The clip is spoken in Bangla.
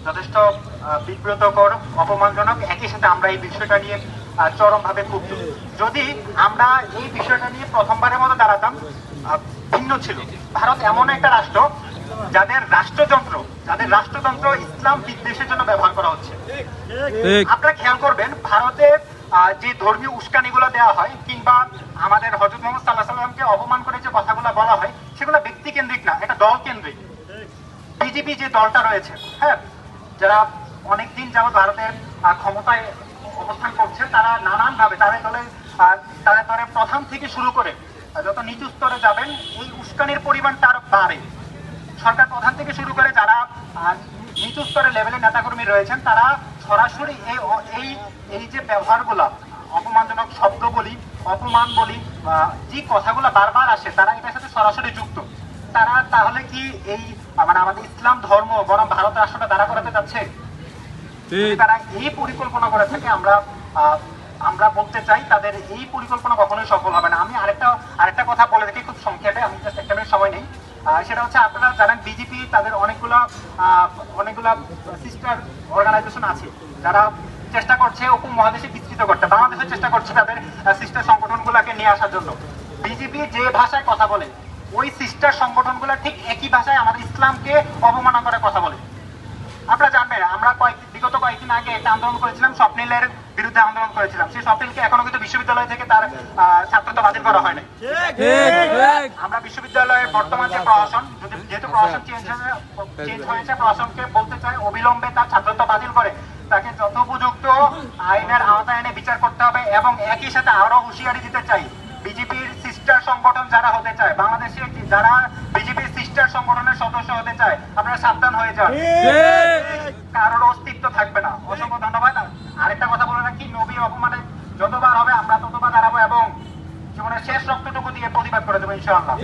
যথেষ্ট বিব্রতকর, অপমানজনক। একই সাথে আমরা এই বিষয়টা নিয়ে চরমভাবে ক্ষুব্ধ। যদি আমরা এই বিষয়টা নিয়ে প্রথমবারের মতো দাঁড়াতাম, ভিন্ন ছিল। ভারত এমন একটা রাষ্ট্র যাদের রাষ্ট্রযন্ত্র ইসলাম বিদ্বেষের জন্য ব্যবহার করা হচ্ছে। আপনারা খেয়াল করবেন, ভারতে যে ধর্মীয় উস্কানিগুলো দেওয়া হয় কিংবা আমাদের হযরত মুহাম্মদ সাল্লাল্লাহু আলাইহি ওয়াসাল্লামকে অপমান করে যে কথাগুলো বলা হয়, সেগুলো ব্যক্তি কেন্দ্রিক না, এটা দল কেন্দ্রিক। বিজেপি যে দলটা রয়েছে, হ্যাঁ, যারা অনেকদিন যাবত ভারতের ক্ষমতায় অবস্থান করছে, তারা নানান ভাবে তাদের দলের প্রধান থেকে শুরু করে যত নিচু স্তরে যাবেন, এই উস্কানির পরিমাণটা আরো বাড়ে। সরকার প্রধান থেকে শুরু করে যারা নিচু স্তরের লেভেলের নেতাকর্মী রয়েছেন, তারা সরাসরি এই যে ব্যবহারগুলা, অপমানজনক শব্দ বলি, অপমান বলি, যে কথাগুলো বারবার আসে, তারা এটার সাথে সরাসরি যুক্ত। তারা তাহলে কি এই মানে আমাদের ইসলাম ধর্ম বরং ভারত রাষ্ট্রটা দাঁড়া করাতে যাচ্ছে? তারা এই পরিকল্পনা করে থাকে, আমরা বলতে চাই তাদের এই পরিকল্পনা কখনোই সফল হবে না। আমি আরেকটা কথা বলে দেখি খুব সংক্ষেপে, আমি জাস্ট একটা মিনিট সময় নেই। সেটা হচ্ছে, আপনারা জানেন বিজেপি তাদের অনেকগুলা সিস্টার অর্গানাইজেশন আছে, যারা চেষ্টা করছে উপমহাদেশে বিস্তৃত করতে, বাংলাদেশের চেষ্টা করছে তাদের সিস্টার সংগঠনগুলোকে নিয়ে আসার জন্য। বিজেপি যে ভাষায় কথা বলে, ওই সিস্টার সংগঠনগুলো ঠিক একই ভাষায় আমাদের ইসলামকে অবমাননা করে কথা বলে। আপনারা জানবেন, আমরা বিগত কয়েকদিন আগে একটা আন্দোলন করেছিলাম, স্বপ্নিলের বিরুদ্ধে আন্দোলন করেছিলাম। সেই স্বপ্নিলকে এখনো কিন্তু বিশ্ববিদ্যালয় থেকে তার ছাত্রত্ব বাতিল করা হয় নাই। আমরা বিশ্ববিদ্যালয়ের বর্তমান যে প্রশাসন, যেহেতু প্রশাসন চেঞ্জ হয়েছে, প্রশাসনকে বলতে চাই অবিলম্বে তার ছাত্রত্ব বাতিল করে তাকে যথোপযুক্ত আইনের আওতায় এনে বিচার করতে হবে। এবং একই সাথে আরো হুঁশিয়ারি দিতে চাই, বিজেপির সিস্টার সংগঠন যারা হতে চায়, বাংলাদেশে যারা বিজেপির সিস্টার সংগঠনের সদস্য হতে চায়, আপনারা সাবধান হয়ে যান, কারোর অস্তিত্ব থাকবে না। অসংখ্য ধন্যবাদ। আরেকটা কথা বলে রাখি, নবী অপমানে যতবার হবে আমরা ততবার দাঁড়াবো এবং জীবনের শেষ রক্তটুকু দিয়ে প্রতিবাদ করে দেবো ইনশাআল্লাহ।